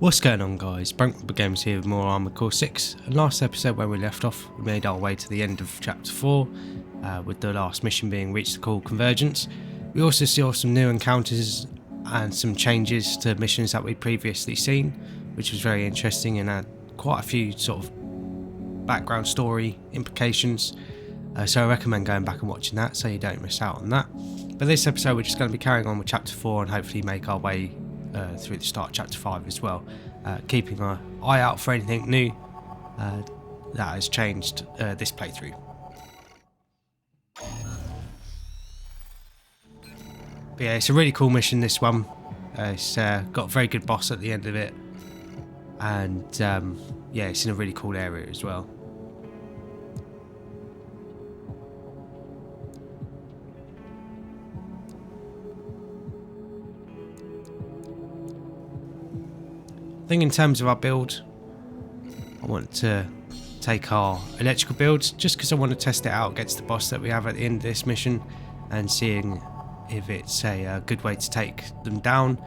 What's going on, guys? Brent Games here with more Armored Core 6, and last episode where we left off we made our way to the end of chapter 4 with the last mission being Reach the Core Convergence. We also saw some new encounters and some changes to missions that we'd previously seen, which was very interesting and had quite a few sort of background story implications, so I recommend going back and watching that so you don't miss out on that. But this episode we're just going to be carrying on with chapter 4 and hopefully make our way through the start of chapter 5 as well, keeping an eye out for anything new that has changed this playthrough. But yeah, it's a really cool mission, this one. It's got a very good boss at the end of it, and yeah, it's in a really cool area as well. I think in terms of our build, I want to take our electrical build just because I want to test it out against the boss that we have at the end of this mission and seeing if it's a good way to take them down,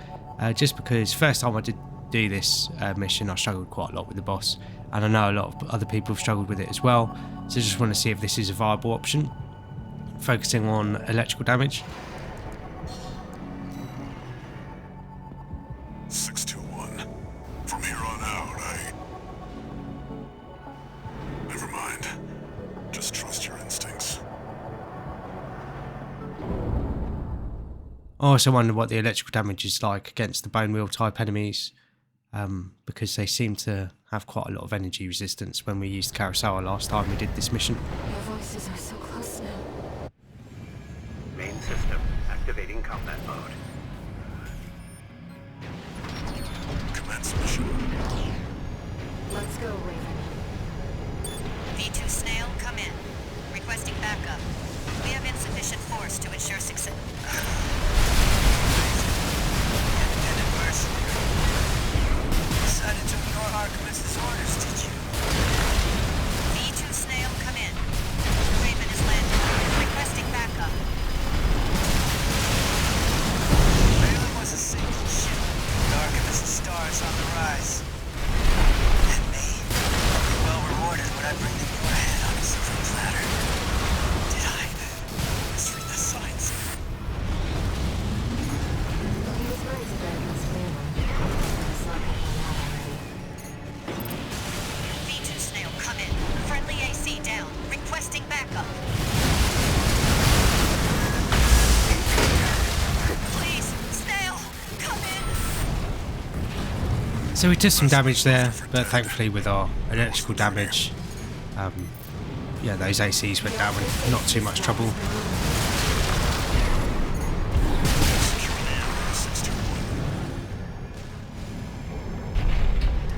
just because first time I did do this mission I struggled quite a lot with the boss, and I know a lot of other people have struggled with it as well, so I just want to see if this is a viable option, focusing on electrical damage. 621. From here on out, never mind. Just trust your instincts. I also wonder what the electrical damage is like against the bone wheel type enemies, because they seem to have quite a lot of energy resistance when we used Kurosawa last time we did this mission. Your voices are so close now. Main system activating combat mode. Commence mission. Let's go, Raven. V2 Snail, come in. Requesting backup. We have insufficient force to ensure success. Independent mercenary. Decided to ignore Archivist's orders, did you? V2 Snail, come in. Raven is landing. Requesting backup. Barely was a single ship. The Archivist's stars on the rise. And me, I'll be well rewarded when I bring them your head on a silver platter. Did I misread the signs? He was right to back us family. It's like I found out already. V2 Snail, come in. Friendly AC down. Requesting backup. Please, Snail, come in. So we did some damage there, but thankfully with our electrical damage, yeah, those ACs went down with not too much trouble.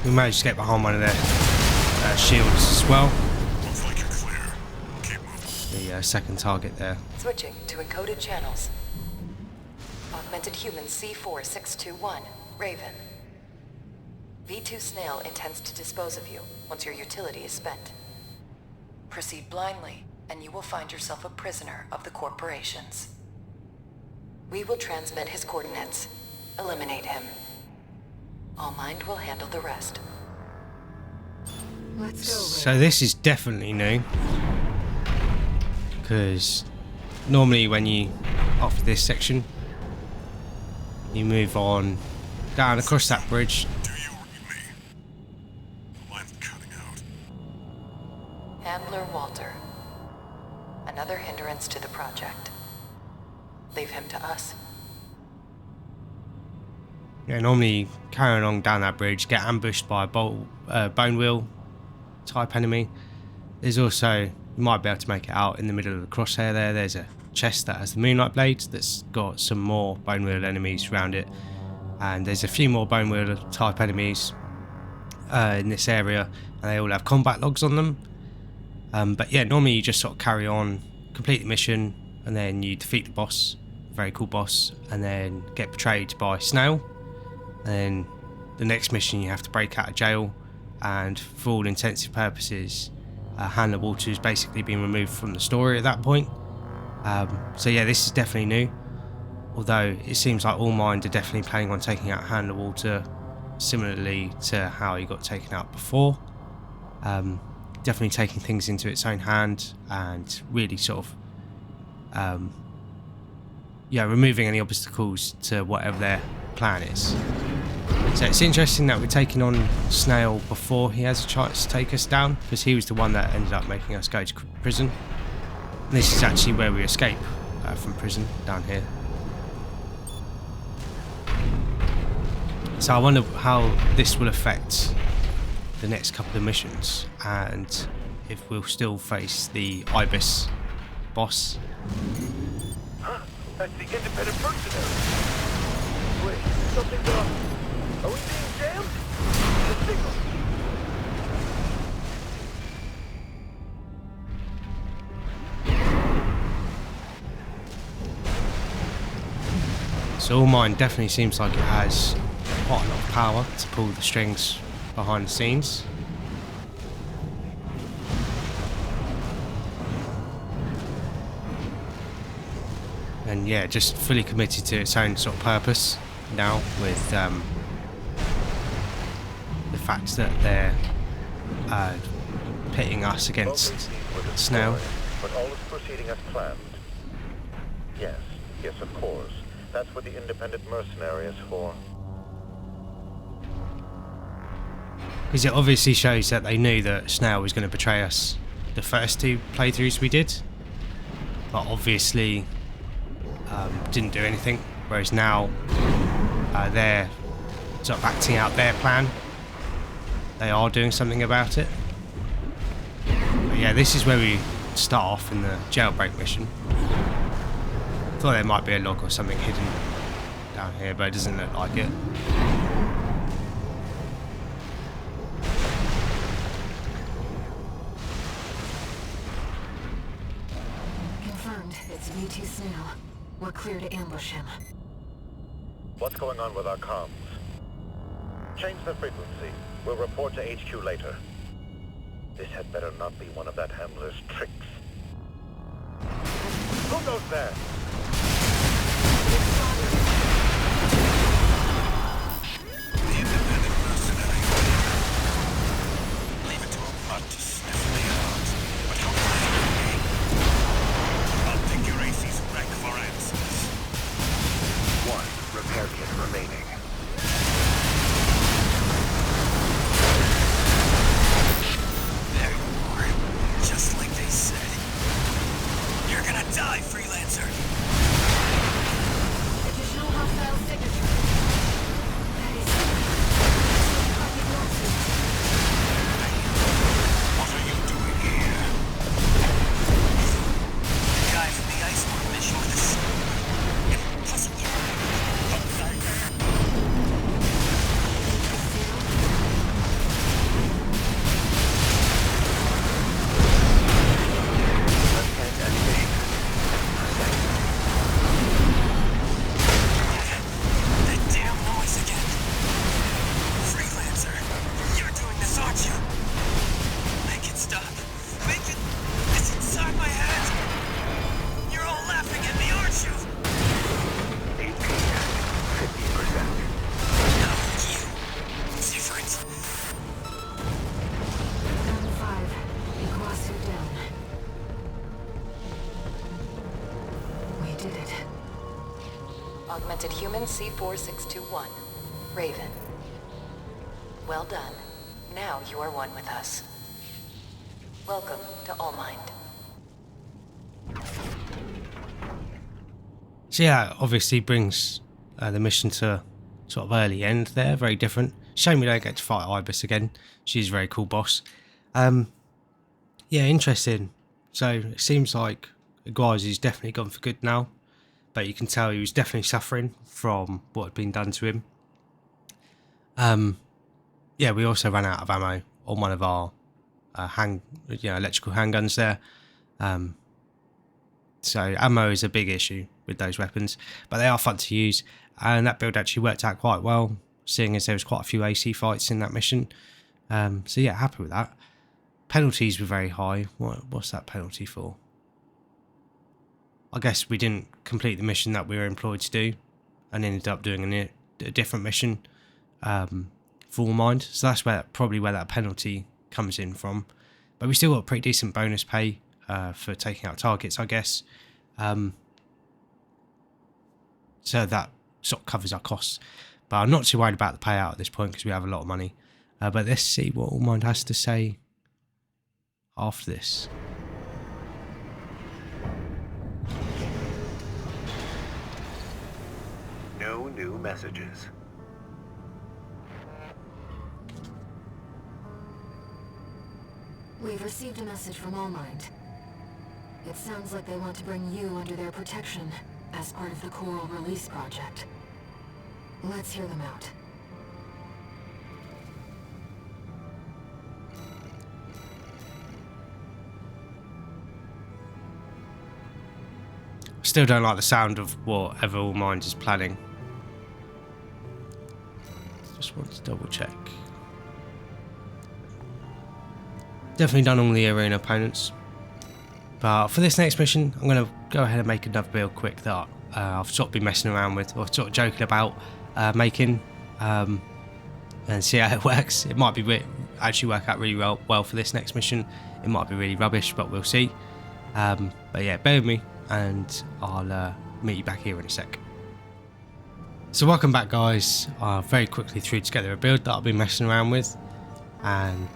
We managed to get behind one of their shields as well, Looks like you're clear. Keep moving. the second target there. Switching to encoded channels. Augmented human C4621, Raven. V2 Snail intends to dispose of you once your utility is spent. Proceed blindly, and you will find yourself a prisoner of the corporations. We will transmit his coordinates. Eliminate him. All Mind will handle the rest. Let's go, Raven. So this is definitely new, because normally when you, after this section, you move on down across that bridge. Do you read me? The line's cutting out. Handler Walter. Another hindrance to the project. Leave him to us. Yeah, normally carry along down that bridge, get ambushed by a bone wheel type enemy. There's also, you might be able to make it out in the middle of the crosshair there. There's a chest that has the moonlight blades that's got some more bone wheel enemies around it. And there's a few more bone wheel type enemies in this area, and they all have combat logs on them. But yeah, normally you just sort of carry on, complete the mission, and then you defeat the boss, a very cool boss, and then get betrayed by Snail. And then the next mission you have to break out of jail, and for all intensive purposes, Handler Walter has basically been removed from the story at that point. So yeah, this is definitely new, although it seems like All Mind are definitely planning on taking out Handler Walter similarly to how he got taken out before. Definitely taking things into its own hand and really sort of removing any obstacles to whatever their plan is. So it's interesting that we're taking on Snail before he has a chance to take us down, because he was the one that ended up making us go to prison. And this is actually where we escape from prison, down here. So I wonder how this will affect the next couple of missions, and if we'll still face the Ibis boss. Huh? That's the independent mercenary. Wait, something's up. Are we being jammed? The signal. So All Mine definitely seems like it has quite a lot of power to pull the strings behind the scenes. And yeah, just fully committed to its own sort of purpose now, with the fact that they're pitting us against Snail. But all is proceeding as planned. Yes, yes, of course. That's what the independent mercenary is for. Because it obviously shows that they knew that Snail was going to betray us the first two playthroughs we did, but obviously didn't do anything, whereas now they're sort of acting out their plan. They are doing something about it. But yeah, this is where we start off in the jailbreak mission. Thought there might be a log or something hidden down here, but it doesn't look like it. Confirmed. It's V2 Snail. We're clear to ambush him. What's going on with our comms? Change the frequency. We'll report to HQ later. This had better not be one of that handler's tricks. Who goes there? The independent mercenary. Leave it to a mutt to sniff me out. But how can I'll take your AC's wreck for answers. One repair kit remaining. There you are. Just like they said. You're gonna die, freelancer. Additional hostile signature. That is... What are you doing here? The guy from the Iceborne mission with us. Impossible. Left-hand animation. That damn noise again. Freelancer, you're doing this, aren't you? Make it stop. Make it... It's inside my head. You're all laughing at me, aren't you? HP at 50%. No, you. Different. Down 5. Iguazu down. We did it. Augmented Human C4621. Raven. Well done. Now you are one with us. Welcome to All Mind. So yeah, obviously brings the mission to sort of early end there, very different. Shame we don't get to fight Ibis again. She's a very cool boss. Yeah, interesting. So it seems like Iguazu's definitely gone for good now, but you can tell he was definitely suffering from what had been done to him. Yeah, we also ran out of ammo on one of our electrical handguns there. So ammo is a big issue with those weapons, but they are fun to use, and that build actually worked out quite well, seeing as there was quite a few AC fights in that mission. So yeah, happy with that. Penalties were very high. What's that penalty for? I guess we didn't complete the mission that we were employed to do, and ended up doing a different mission. for mind, so that's probably where that penalty comes in from. But we still got pretty decent bonus pay for taking out targets, I guess. So that sort of covers our costs. But I'm not too worried about the payout at this point because we have a lot of money. But let's see what Allmind has to say after this. No new messages. We've received a message from Allmind. It sounds like they want to bring you under their protection as part of the Coral Release Project. Let's hear them out. Still don't like the sound of whatever Allmind is planning. Just want to double check. Definitely done all the arena opponents. But for this next mission, I'm going to go ahead and make another build quick that I've sort of been messing around with, or sort of joking about making, and see how it works. It might be actually work out really well for this next mission. It might be really rubbish, but we'll see. But yeah, bear with me, and I'll meet you back here in a sec. So welcome back, guys. I very quickly threw together a build that I've been messing around with, and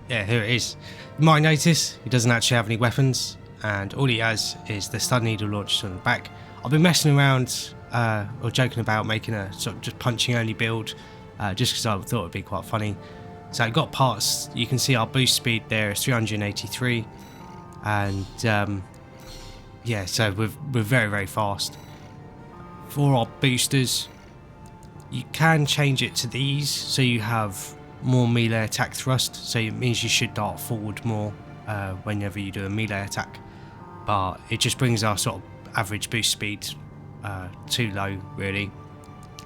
yeah, here it is. You might notice he doesn't actually have any weapons, and all he has is the stun needle launchers on the back. I've been messing around or joking about making a sort of just punching only build, just because I thought it would be quite funny. So I've got parts. You can see our boost speed there is 383, and yeah, so we're very, very fast. For our boosters, you can change it to these, so you have more melee attack thrust, so it means you should dart forward more whenever you do a melee attack, but it just brings our sort of average boost speed too low, really.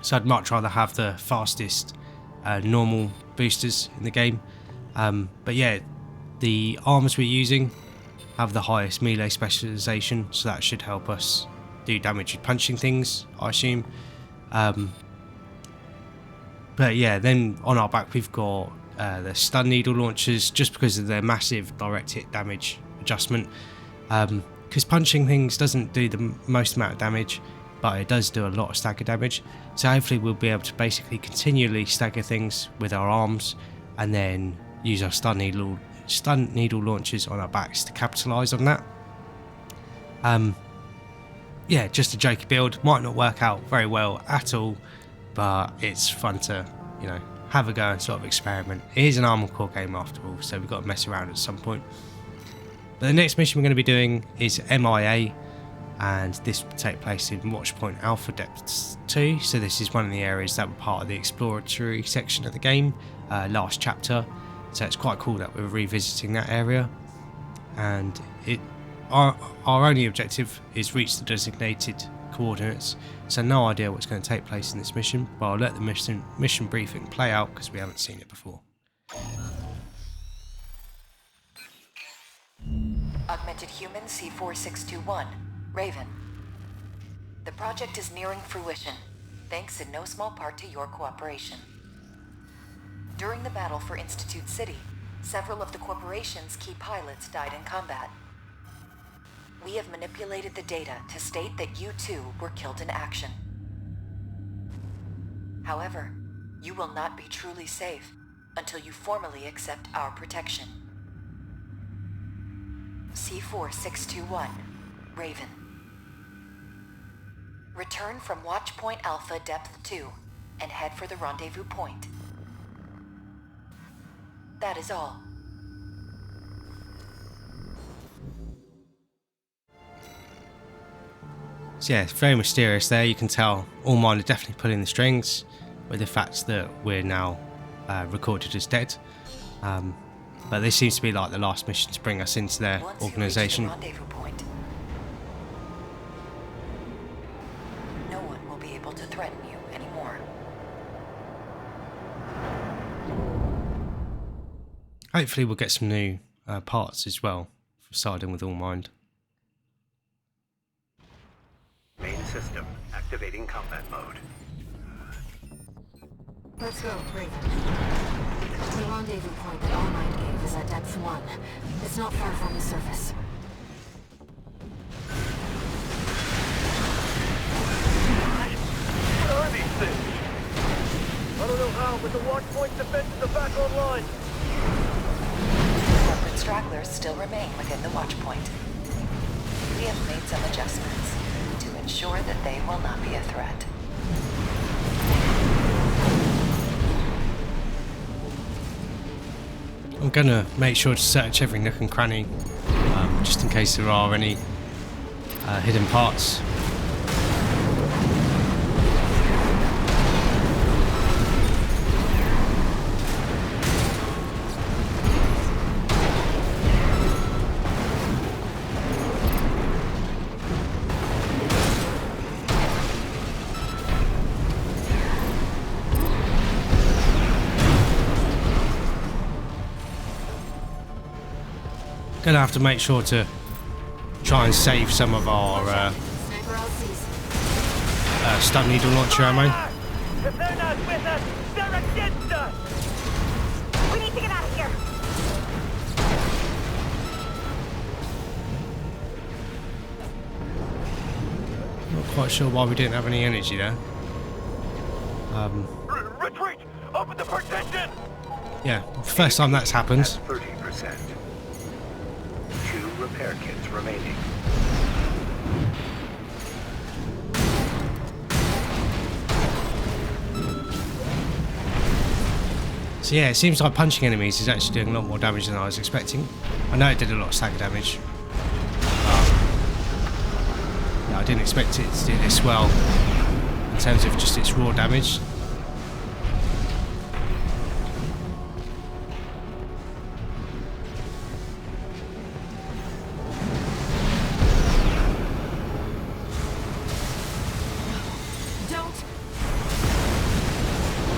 So I'd much rather have the fastest normal boosters in the game. But yeah, the arms we're using have the highest melee specialization, so that should help us do damage with punching things, I assume. But yeah, then on our back we've got the stun needle launchers, just because of their massive direct hit damage adjustment. Because punching things doesn't do the most amount of damage, but it does do a lot of stagger damage. So hopefully we'll be able to basically continually stagger things with our arms, and then use our stun needle launchers on our backs to capitalise on that. Yeah, just a jokey build. Might not work out very well at all, but it's fun to, you know, have a go and sort of experiment. It is an Armored Core game after all, so we've got to mess around at some point. But the next mission we're going to be doing is MIA, and this will take place in Watchpoint Alpha Depths 2. So this is one of the areas that were part of the exploratory section of the game, last chapter. So it's quite cool that we're revisiting that area. And our only objective is reach the designated coordinates. So no idea what's going to take place in this mission, but I'll let the mission briefing play out because we haven't seen it before. Augmented Human C4621, Raven. The project is nearing fruition, thanks in no small part to your cooperation. During the battle for Institute City, several of the corporation's key pilots died in combat. We have manipulated the data to state that you too were killed in action. However, you will not be truly safe until you formally accept our protection. C4621, Raven. Return from Watchpoint Alpha Depth 2 and head for the rendezvous point. That is all. So yeah, it's very mysterious there. You can tell Allmind are definitely pulling the strings with the fact that we're now recorded as dead. But this seems to be like the last mission to bring us into their organisation. Rendezvous point, no one will be able to threaten you anymore. Hopefully we'll get some new parts as well for siding with Allmind. Main system activating combat mode. Let's go, Raven. The rendezvous point that All-Mind gave is at depth 1. It's not far from the surface. What are these things? I don't know how, but the watch point defenses are back online. Corporate stragglers still remain within the watch point. We have made some adjustments to ensure that they will not be a threat. I'm gonna make sure to search every nook and cranny, just in case there are any hidden parts. Gonna have to make sure to try and save some of our stun needle launcher ammo. If they're not with us, they're against us! We need to get out of here. Not quite sure why we didn't have any energy there. Retreat! Open the partition! Yeah, first time that's happened. At 30%. 2 repair kits remaining. So yeah, it seems like punching enemies is actually doing a lot more damage than I was expecting. I know it did a lot of stagger damage. Yeah, I didn't expect it to do this well in terms of just its raw damage.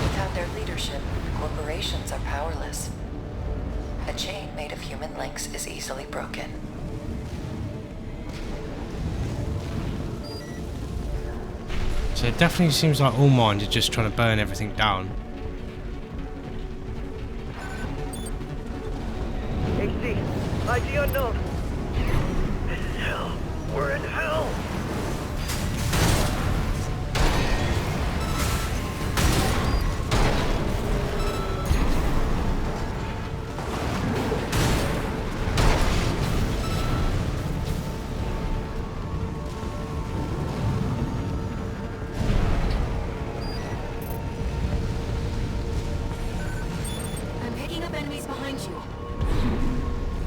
Without their leadership, corporations are powerless. A chain made of human links is easily broken. So it definitely seems like All-Mind are just trying to burn everything down. AC, ID unknown. This is hell. We're in hell. I'm picking up enemies behind you.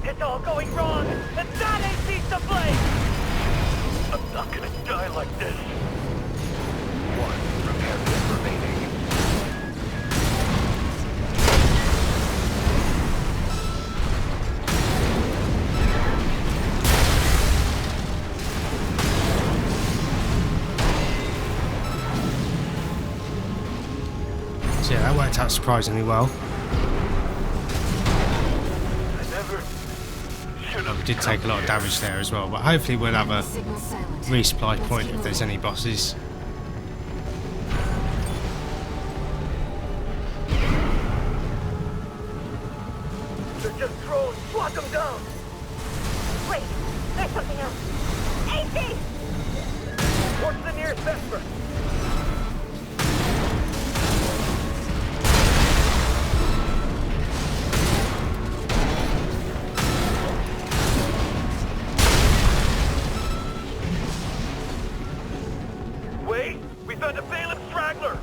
It's all going wrong, and that AC's to blame! I'm not gonna die like this. 1 repair kit remaining. So yeah, that worked out surprisingly well. I never should have. We did take a lot of damage there as well, but hopefully we'll have a Signal silent. resupply Let's point keep if there's moving. any bosses. They're just drones. Lock them down. Wait, there's something else. AC! Towards the nearest Vesper. Wait, we found a Balaam straggler.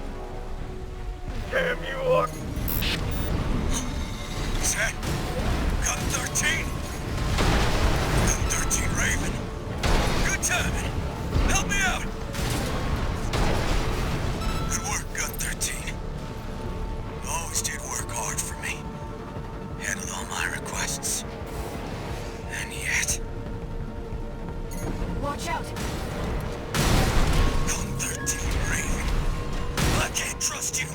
Damn you, Orc. Set. Gun 13. Gun 13 Raven. Good timing. Help me out. Good work, Gun 13. Always did work hard for me. Handled all my requests. And yet, Watch out! Gun 13 Raven. I can't trust you.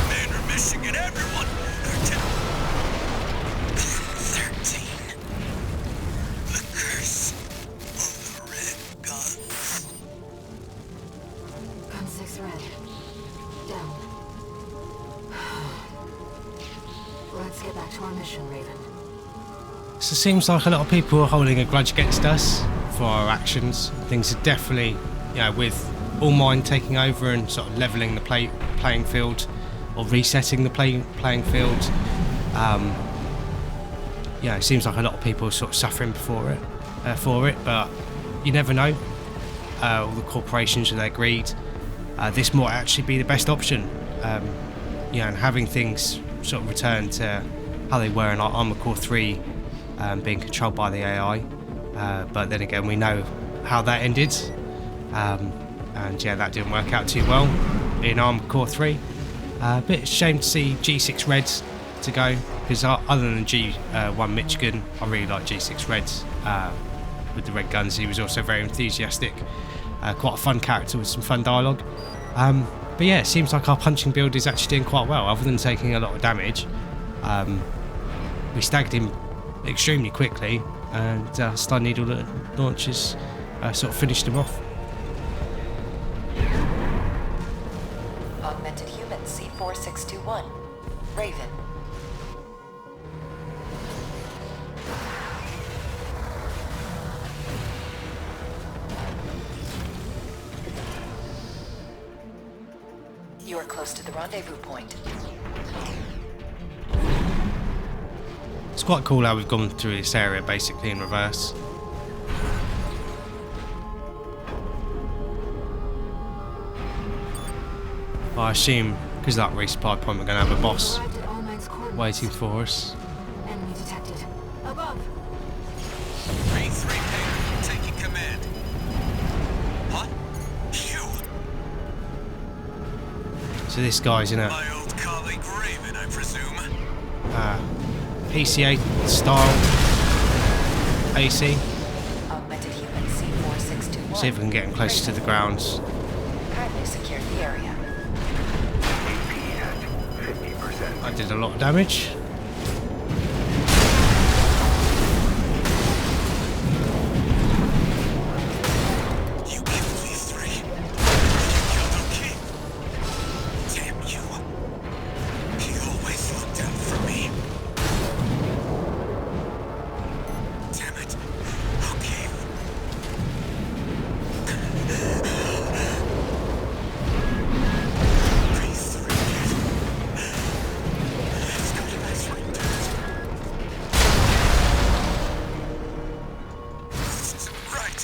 Commander Michigan, everyone. Lieutenant 13. The curse G6 red. Down. Let's get back to our mission, Raven. So it seems like a lot of people are holding a grudge against us for our actions. Things are definitely, you know, with Allmind taking over and sort of levelling the playing field, or resetting the playing field. Yeah, it seems like a lot of people are sort of suffering for it, but you never know. All the corporations and their greed. This might actually be the best option. Yeah, and having things sort of return to how they were in Armored Core 3, being controlled by the AI. But then again, we know how that ended. And yeah, that didn't work out too well in Armored Core 3. Bit shame to see G6 Reds to go, because other than G1 Michigan, I really like G6 Reds with the red guns. He was also very enthusiastic, quite a fun character with some fun dialogue. But yeah, it seems like our punching build is actually doing quite well, other than taking a lot of damage. We stagged him extremely quickly, and stun needle launches sort of finished him off. Augmented human C4621, Raven. You are close to the rendezvous point. It's quite cool how we've gone through this area basically in reverse. I assume because of that resupply point we're going to have a boss waiting for us. Enemy detected. Above. 3-3 Painter, taking command. What? You? So this guy's in a My old colleague Raven, I presume. PCA style AC. Augmented human C4621. See if we can get him closer to the ground. Kindly secure the area. AP at 50%. I did a lot of damage. You killed these three. You killed our king. Damn you. He always looked out for me. Damn it. Okay. Please, let's go to this ring. This isn't right.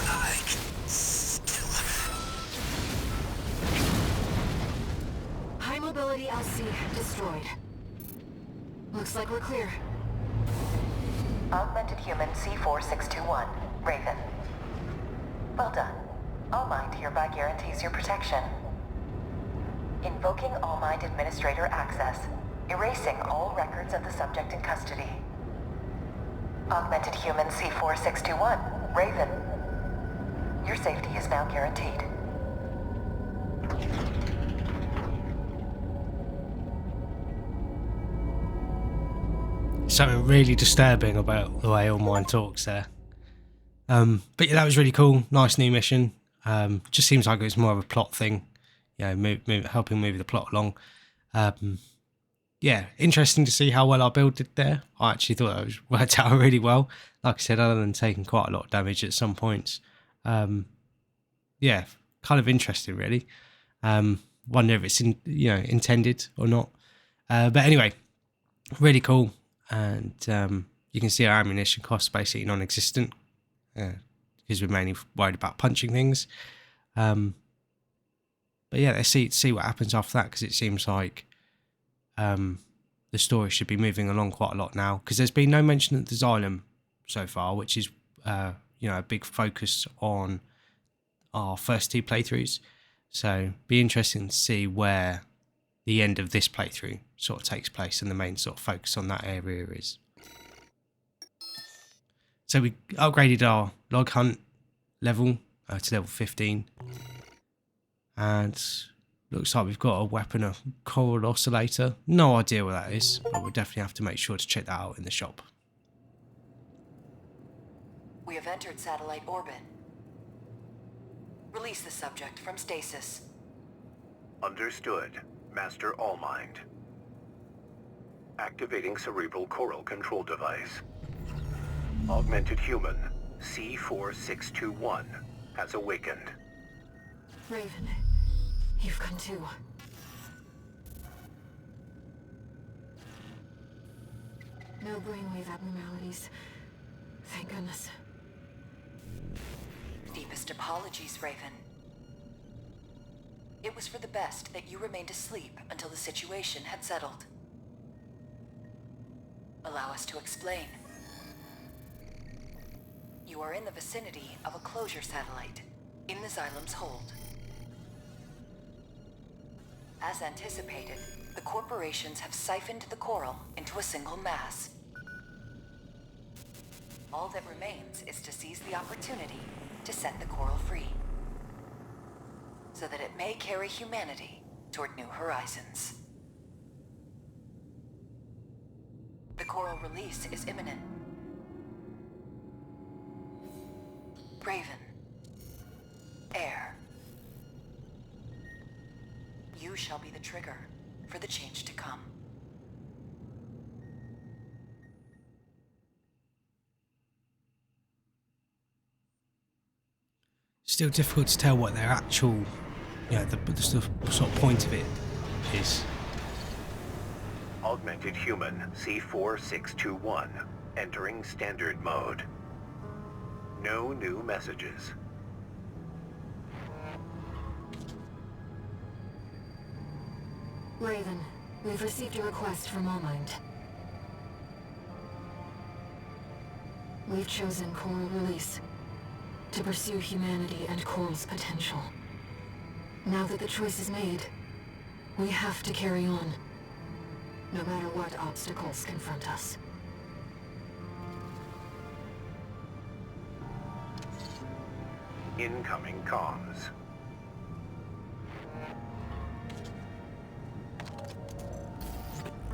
I can still... High mobility LC destroyed. Looks like we're clear. Augmented human C4621, Raven. Well done. Allmind hereby guarantees your protection. Invoking Allmind Administrator access, erasing all records of the subject in custody. Augmented human C4621, Raven. Your safety is now guaranteed. Something really disturbing about the way Allmind talks there. But yeah, that was really cool. Nice new mission. Just seems like it was more of a plot thing, you know, helping move the plot along. Yeah, interesting to see how well our build did there. I actually thought it worked out really well. Like I said, other than taking quite a lot of damage at some points. Yeah, kind of interesting, really. Wonder if it's intended or not. But anyway, really cool. And you can see our ammunition costs basically non-existent because we're mainly worried about punching things. But yeah, let's see what happens after that, because it seems like the story should be moving along quite a lot now, because there's been no mention of the Xylem so far, which is a big focus on our first two playthroughs. So be interesting to see where the end of this playthrough sort of takes place and the main sort of focus on that area is. So we upgraded our log hunt level to level 15, and looks like we've got a weapon, a coral oscillator. No idea what that is, but we'll definitely have to make sure to check that out in the shop. We have entered satellite orbit. Release the subject from stasis. Understood, Master Allmind. Activating cerebral coral control device. Augmented human C4621 has awakened. Raven, you've come too. No brainwave abnormalities. Thank goodness. Deepest apologies, Raven. It was for the best that you remained asleep until the situation had settled. Allow us to explain. You are in the vicinity of a closure satellite, in the Xylem's hold. As anticipated, the corporations have siphoned the coral into a single mass. All that remains is to seize the opportunity to set the coral free, so that it may carry humanity toward new horizons. The coral release is imminent. Raven. Air. You shall be the trigger for the change to come. Still difficult to tell what their actual, the sort of point of it is. Augmented human C4621 entering standard mode. No new messages. Raven, we've received a request from Allmind. We've chosen coral release to pursue humanity and coral's potential. Now that the choice is made, we have to carry on, no matter what obstacles confront us. Incoming comms.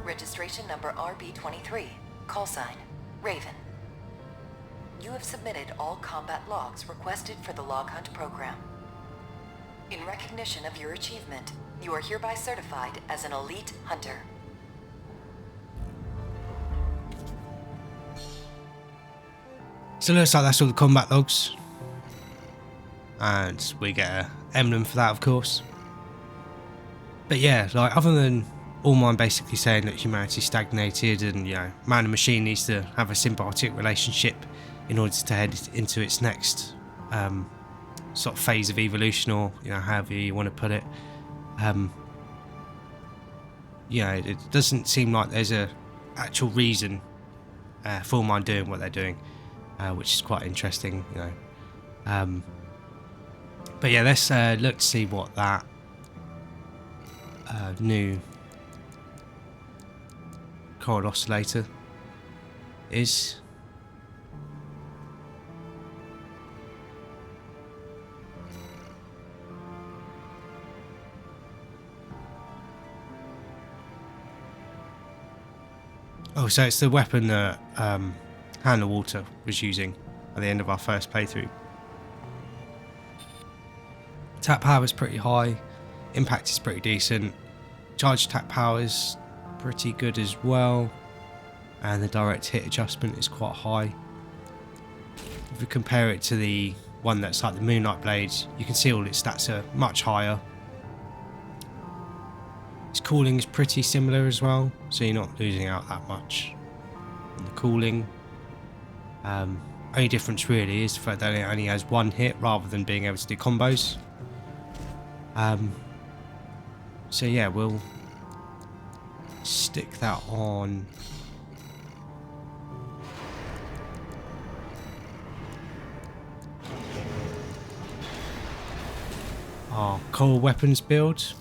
Registration number RB23. Call sign, Raven. You have submitted all combat logs requested for the Log Hunt program. In recognition of your achievement, you are hereby certified as an elite hunter. So it looks like that's all the combat logs. And we get an emblem for that, of course. But yeah, like, other than Allmind basically saying that humanity stagnated and, man and machine needs to have a symbiotic relationship in order to head into its next sort of phase of evolution, or, however you want to put it. It doesn't seem like there's a actual reason for Allmind doing what they're doing, which is quite interesting, But yeah, let's look to see what that new coral oscillator is. Oh, so it's the weapon that Hannah Walter was using at the end of our first playthrough. Attack power is pretty high, impact is pretty decent, charge attack power is pretty good as well, and the direct hit adjustment is quite high. If we compare it to the one that's like the Moonlight Blades, you can see all its stats are much higher. Its cooling is pretty similar as well, so you're not losing out that much on the cooling. Only difference really is that it only has one hit rather than being able to do combos. So yeah, we'll stick that on. Our coral weapons build.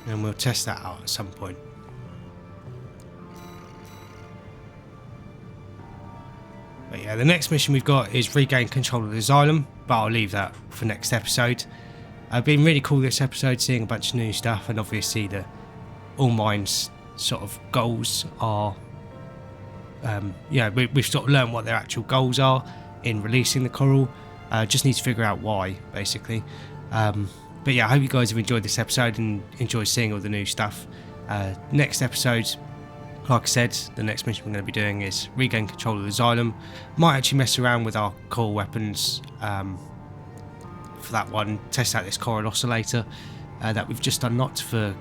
And we'll test that out at some point. But yeah, the next mission we've got is regain control of the Xylem, but I'll leave that for next episode. Been really cool this episode, seeing a bunch of new stuff, and obviously the All Mine's sort of goals are, we've sort of learned what their actual goals are in releasing the Coral. Just need to figure out why, basically. But yeah, I hope you guys have enjoyed this episode and enjoyed seeing all the new stuff. Next episode, like I said, the next mission we're going to be doing is regain control of the Xylem. Might actually mess around with our core weapons for that one, test out this coral oscillator that we've just unlocked for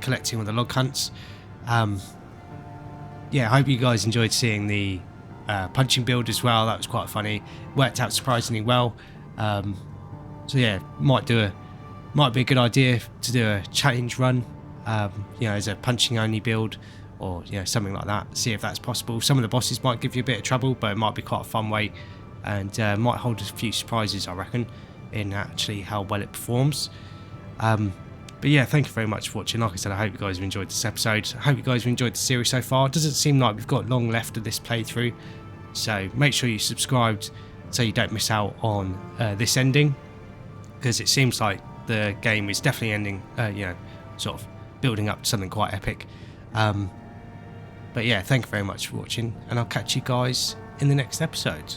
collecting all the log hunts. Yeah, I hope you guys enjoyed seeing the punching build as well. That was quite funny, worked out surprisingly well. So yeah, might be a good idea to do a challenge run, as a punching only build, or something like that. See if that's possible. Some of the bosses might give you a bit of trouble, but it might be quite a fun way, and might hold a few surprises, I reckon, in actually how well it performs. But yeah, thank you very much for watching. Like I said, I hope you guys have enjoyed this episode. I hope you guys have enjoyed the series so far. It doesn't seem like we've got long left of this playthrough, so make sure you subscribed so you don't miss out on this ending, because it seems like the game is definitely ending, sort of building up to something quite epic. But yeah, thank you very much for watching, and I'll catch you guys in the next episode.